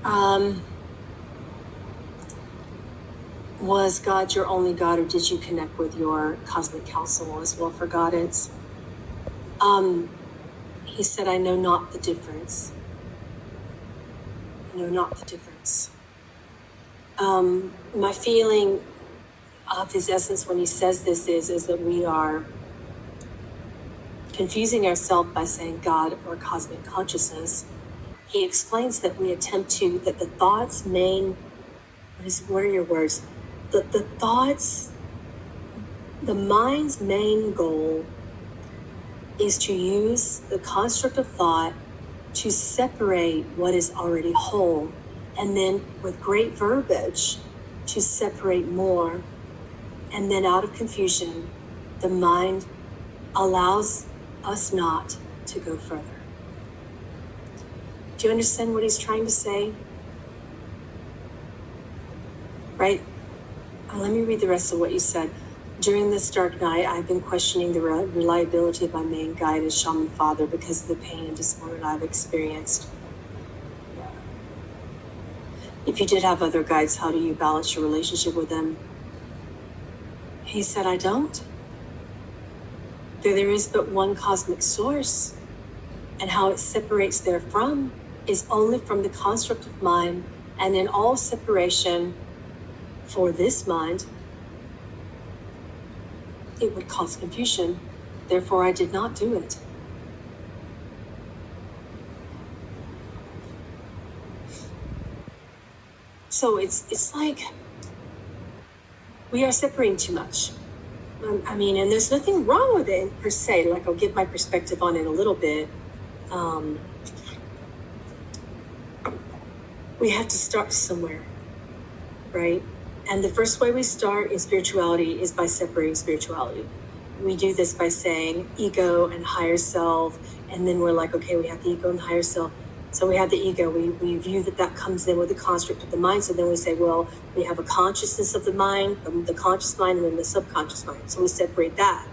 Um, was God your only God, or did you connect with your cosmic council as well for guidance? He said, I know not the difference. I know not the difference. My feeling of his essence when he says this is that we are confusing ourselves by saying God or cosmic consciousness. He explains that we attempt to, that the thoughts main, what are your words? The thoughts, the mind's main goal is to use the construct of thought to separate what is already whole, and then with great verbiage to separate more. And then out of confusion, the mind allows us not to go further. Do you understand what he's trying to say? Right? Let me read the rest of what you said. During this dark night, I've been questioning the reliability of my main guide as shaman father because of the pain and disappointment I've experienced. If you did have other guides, how do you balance your relationship with them? He said, I don't. There is but one cosmic source, and how it separates therefrom is only from the construct of mind, and in all separation for this mind, it would cause confusion. Therefore, I did not do it. So it's like we are separating too much. I mean, and there's nothing wrong with it per se. Like, I'll give my perspective on it a little bit. We have to start somewhere, right? And the first way we start in spirituality is by separating spirituality. We do this by saying ego and higher self, and then we're like, okay, we have the ego and the higher self. So we have the ego, we view that comes in with the construct of the mind. So then we say, well, we have a consciousness of the mind, the conscious mind, and then the subconscious mind. So we separate that.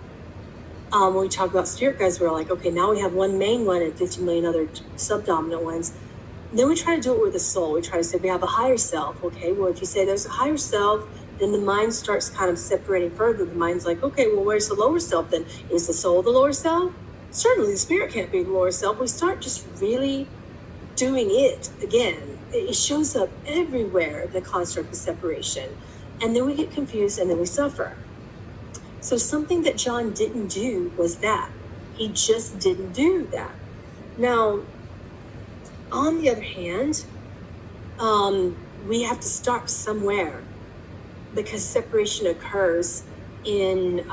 When we talk about spirit guides, we're like, okay, now we have one main one and 50 million other subdominant ones. And then we try to do it with the soul. We try to say we have a higher self. Okay, well, if you say there's a higher self, then the mind starts kind of separating further. The mind's like, okay, well, where's the lower self then? Is the soul the lower self? Certainly the spirit can't be the lower self. We start just really doing it again. It shows up everywhere, the construct of separation. And then we get confused and then we suffer. So something that John didn't do was that. He just didn't do that. Now, on the other hand, we have to start somewhere, because separation occurs in,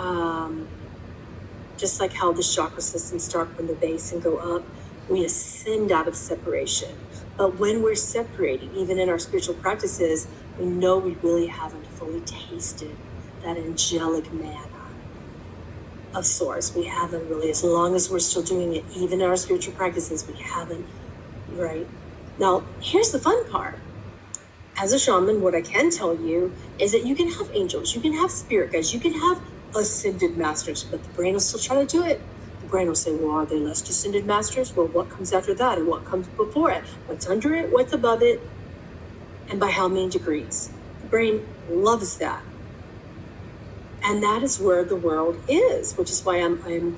just like how the chakra systems start from the base and go up, we ascend out of separation. But when we're separating, even in our spiritual practices, we know we really haven't fully tasted that angelic manna of source. We haven't really, as long as we're still doing it, even in our spiritual practices, we haven't, right? Now, here's the fun part. As a shaman, what I can tell you is that you can have angels, you can have spirit guides, you can have ascended masters, but the brain will still try to do it. The brain will say, well, are they less descended masters? Well, what comes after that and what comes before it? What's under it? What's above it? And by how many degrees? The brain loves that. And that is where the world is, which is why I'm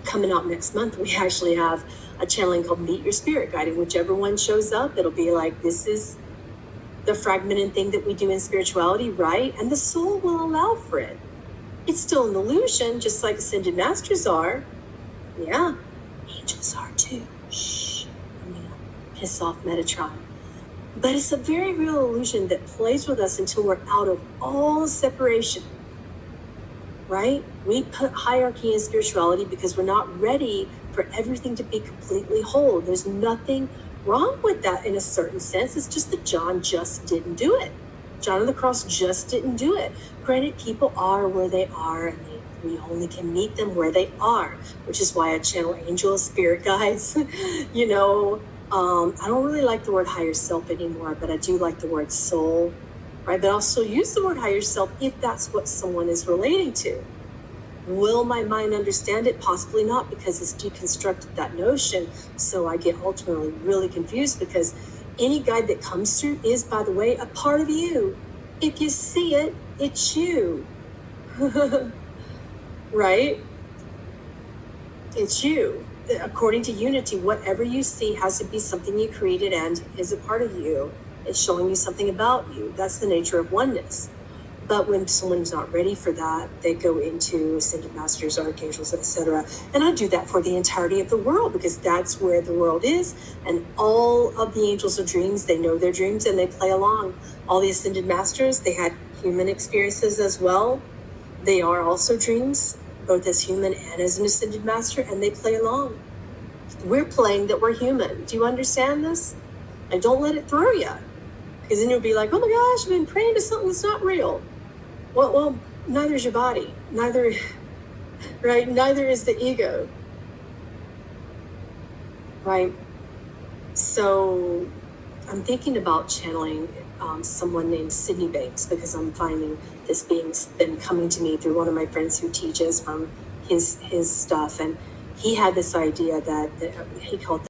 coming out next month. We actually have a channeling called Meet Your Spirit Guide, and whichever one shows up, it'll be like, this is the fragmented thing that we do in spirituality, right? And the soul will allow for it. It's still an illusion, just like ascended masters are. Yeah, angels are too. Shh, I'm gonna piss off Metatron. But it's a very real illusion that plays with us until we're out of all separation, right? We put hierarchy in spirituality because we're not ready for everything to be completely whole. There's nothing wrong with that in a certain sense. It's just that John just didn't do it. John on the cross just didn't do it. Granted, people are where they are, and we only can meet them where they are, which is why I channel angels, spirit guides. You know, I don't really like the word higher self anymore, but I do like the word soul, right? But I'll still use the word higher self if that's what someone is relating to. Will my mind understand it? Possibly not, because it's deconstructed that notion. So I get ultimately really confused, because any guide that comes through is, by the way, a part of you. If you see it, it's you. Right? It's you. According to Unity, whatever you see has to be something you created and is a part of you. It's showing you something about you. That's the nature of oneness. But when someone's not ready for that, they go into ascended masters, archangels, etc. And I do that for the entirety of the world because that's where the world is. And all of the angels of dreams, they know their dreams and they play along. All the ascended masters, they had human experiences as well. They are also dreams, both as human and as an ascended master, and they play along. We're playing that we're human. Do you understand this? And don't let it throw you. Because then you'll be like, oh my gosh, I've been praying to something that's not real. Well, neither is your body. Neither is the ego. Right? So I'm thinking about channeling someone named Sydney Banks because I'm finding this being's been coming to me through one of my friends who teaches from his stuff. And he had this idea that he called